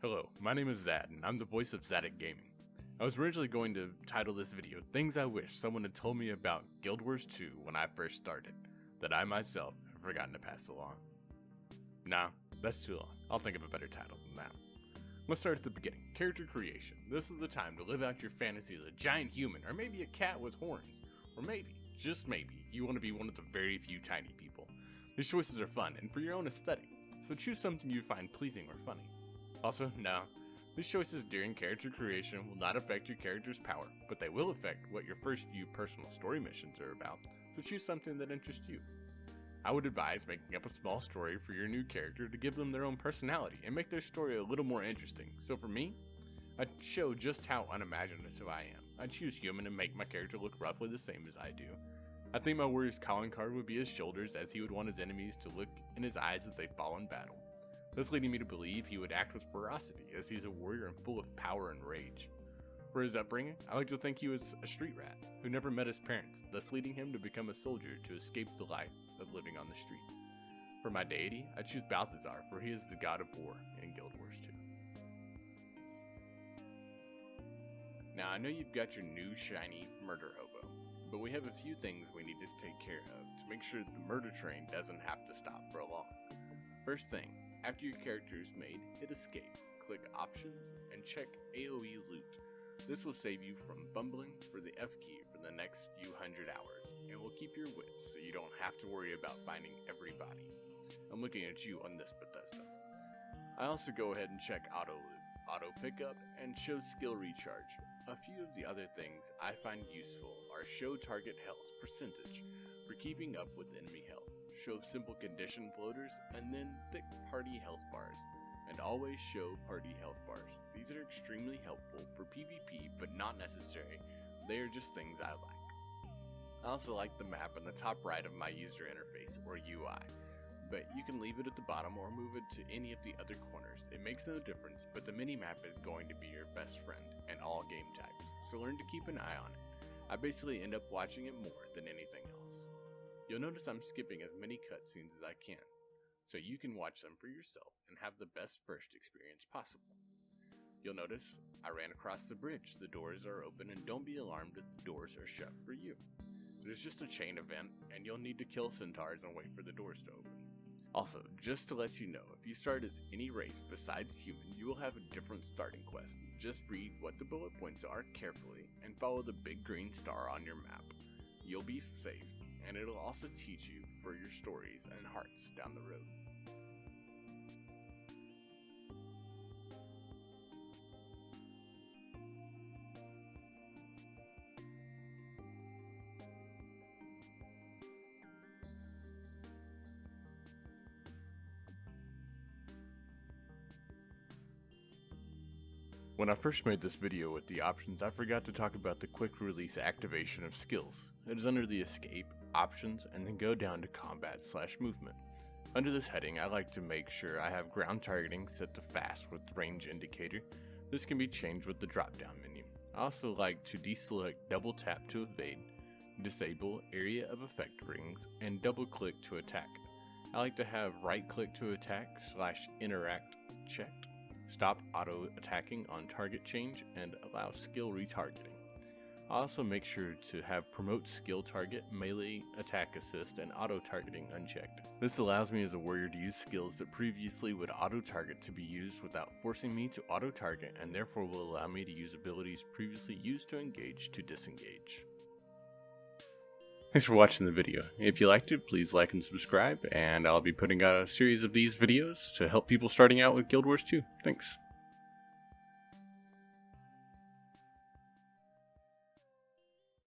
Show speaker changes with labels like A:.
A: Hello, my name is Zad, and I'm the voice of Zaddic Gaming. I was originally going to title this video, Things I Wish Someone Had Told Me About Guild Wars 2 when I first started, that I myself have forgotten to pass along. Nah, that's too long. I'll think of a better title than that. Let's start at the beginning. Character creation. This is the time to live out your fantasy as a giant human, or maybe a cat with horns, or maybe, just maybe, you want to be one of the very few tiny people. These choices are fun, and for your own aesthetic, so choose something you find pleasing or funny. Also, no, these choices during character creation will not affect your character's power, but they will affect what your first few personal story missions are about, so choose something that interests you. I would advise making up a small story for your new character to give them their own personality and make their story a little more interesting. So for me, I'd show just how unimaginative I am. I'd choose human and make my character look roughly the same as I do. I think my warrior's calling card would be his shoulders, as he would want his enemies to look in his eyes as they fall in battle. This leading me to believe he would act with ferocity, as he's a warrior and full of power and rage. For his upbringing, I like to think he was a street rat, who never met his parents, thus leading him to become a soldier to escape the life of living on the streets. For my deity, I choose Balthazar, for he is the god of war in Guild Wars 2. Now I know you've got your new shiny murder hobo, but we have a few things we need to take care of to make sure the murder train doesn't have to stop for long. First thing, after your character is made, hit escape, click options, and check AoE loot. This will save you from bumbling for the F key for the next few hundred hours, and will keep your wits so you don't have to worry about finding everybody. I'm looking at you on this Bethesda. I also go ahead and check auto loot, auto pickup, and show skill recharge. A few of the other things I find useful are show target health percentage for keeping up with enemy health, show simple condition floaters, and then thick party health bars, and always show party health bars. These are extremely helpful for PvP, but not necessary. They are just things I like. I also like the map in the top right of my user interface, or UI, but you can leave it at the bottom or move it to any of the other corners. It makes no difference, but the mini-map is going to be your best friend in all game types, so learn to keep an eye on it. I basically end up watching it more than anything else. You'll notice I'm skipping as many cutscenes as I can, so you can watch them for yourself and have the best first experience possible. You'll notice I ran across the bridge. The doors are open, and don't be alarmed if the doors are shut for you. There's just a chain event, and you'll need to kill centaurs and wait for the doors to open. Also, just to let you know, if you start as any race besides human, you will have a different starting quest. Just read what the bullet points are carefully, and follow the big green star on your map. You'll be safe, and it'll also teach you for your stories and hearts down the road. When I first made this video with the options, I forgot to talk about the quick release activation of skills. It is under the escape, options, and then go down to combat/movement. Under this heading, I like to make sure I have ground targeting set to fast with range indicator. This can be changed with the drop down menu. I also like to deselect double tap to evade, disable area of effect rings, and double click to attack. I like to have right click to attack /interact checked. Stop auto attacking on target change, and allow skill retargeting. I also make sure to have promote skill target, melee attack assist, and auto targeting unchecked. This allows me as a warrior to use skills that previously would auto target to be used without forcing me to auto target, and therefore will allow me to use abilities previously used to engage to disengage. Thanks for watching the video. If you liked it, please like and subscribe, and I'll be putting out a series of these videos to help people starting out with Guild Wars 2. Thanks.